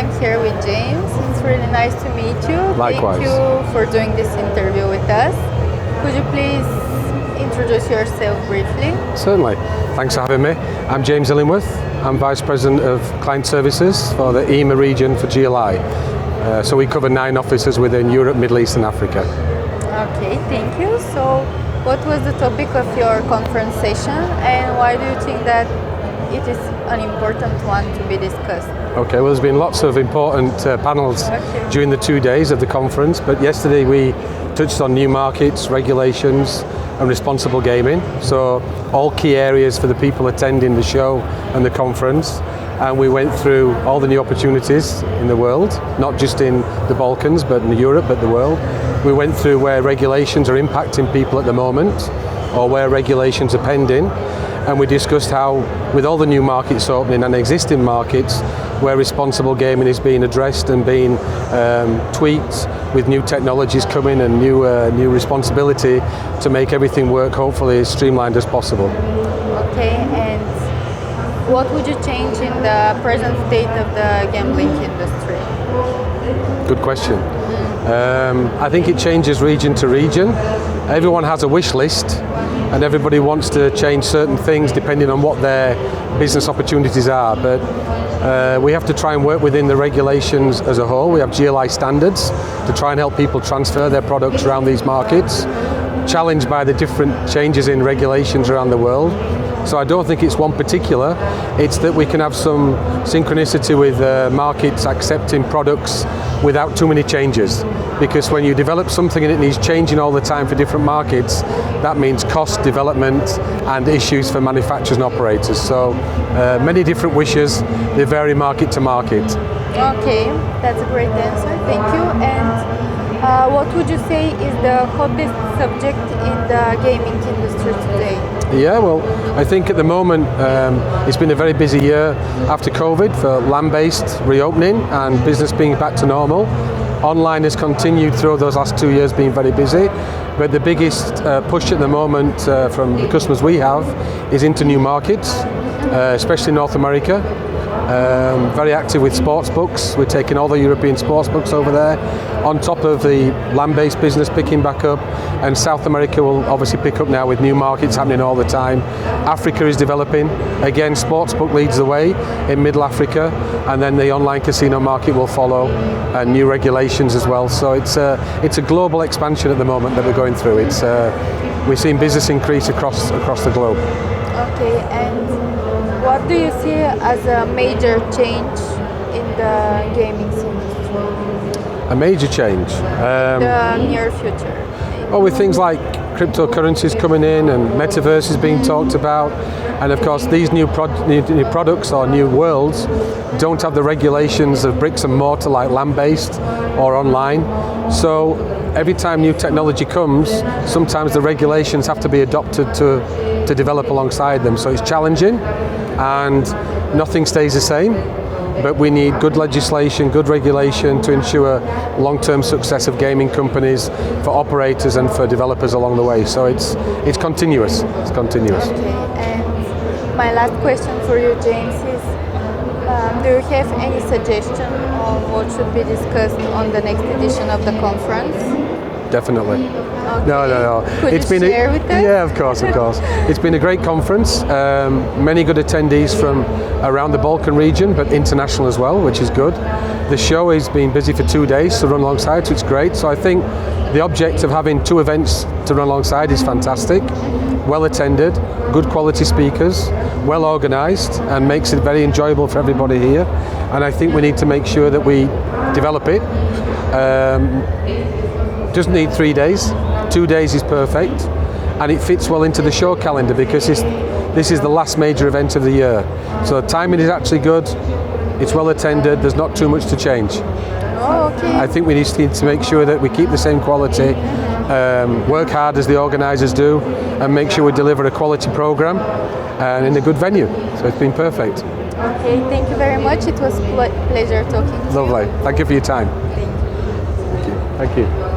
I'm here with James. It's really nice to meet you. Likewise. Thank you for doing this interview with us. Could you please introduce yourself briefly? Certainly. Thanks for having me. I'm James Illingworth. I'm Vice President of Client Services for the EMEA region for GLI. So we cover 9 offices within Europe, Middle East and Africa. Okay, thank you. So what was the topic of your conference session and why do you think that it is an important one to be discussed? Okay, well there's been lots of important panels during the 2 days of the conference, but yesterday we touched on new markets, regulations and responsible gaming. So all key areas for the people attending the show and the conference. And we went through all the new opportunities in the world, not just in the Balkans, but in Europe, but the world. We went through where regulations are impacting people at the moment, or where regulations are pending. And we discussed how, with all the new markets opening and existing markets, where responsible gaming is being addressed and being tweaked with new technologies coming and new responsibility to make everything work hopefully as streamlined as possible. Okay, and what would you change in the present state of the gambling industry? Good question. I think it changes region to region. Everyone has a wish list and everybody wants to change certain things depending on what their business opportunities are, but we have to try and work within the regulations as a whole. We have GLI standards to try and help people transfer their products around these markets, challenged by the different changes in regulations around the world. So I don't think it's one particular, it's that we can have some synchronicity with markets accepting products without too many changes. Because when you develop something and it needs changing all the time for different markets, that means cost, development and issues for manufacturers and operators. So many different wishes, they vary market to market. Okay, that's a great answer, thank you. And what would you say is the hottest subject in the gaming industry today? Yeah, well, I think at the moment it's been a very busy year after COVID for land-based reopening and business being back to normal. Online has continued through those last 2 years being very busy, but the biggest push at the moment from the customers we have is into new markets, especially North America. Very active with sports books. We're taking all the European sports books over there, on top of the land-based business picking back up, and South America will obviously pick up now with new markets happening all the time. Africa is developing. Again, sportsbook leads the way in Middle Africa, and then the online casino market will follow, and new regulations as well. So it's a global expansion at the moment that we're going through. We're seeing business increase across the globe. Okay, and what do you see as a major change in the gaming industry? A major change? The near future. Well, with things like cryptocurrencies coming in and metaverse is being talked about, and of course these new products or new worlds don't have the regulations of bricks and mortar like land-based or online. So every time new technology comes, sometimes the regulations have to be adopted to develop alongside them. So it's challenging and nothing stays the same. But we need good legislation, good regulation to ensure long-term success of gaming companies, for operators and for developers along the way. So it's continuous. It's continuous. Okay, and my last question for you, James, is do you have any suggestion on what should be discussed on the next edition of the conference? Definitely. Okay. No. Could you share with us? Yeah, of course. It's been a great conference. Many good attendees from around the Balkan region, but international as well, which is good. The show has been busy for 2 days to run alongside, so it's great. So I think the object of having 2 events to run alongside is fantastic. Well attended, good quality speakers, well organised, and makes it very enjoyable for everybody here. And I think we need to make sure that we develop it. Doesn't need 3 days, 2 days is perfect, and it fits well into the show calendar because this is the last major event of the year. So the timing is actually good, it's well attended, there's not too much to change. Oh, okay. I think we need to make sure that we keep the same quality, work hard as the organisers do, and make sure we deliver a quality programme and in a good venue. So it's been perfect. Okay, thank you very much. It was a pleasure talking to you. Lovely. Thank you for your time. Thank you. Thank you.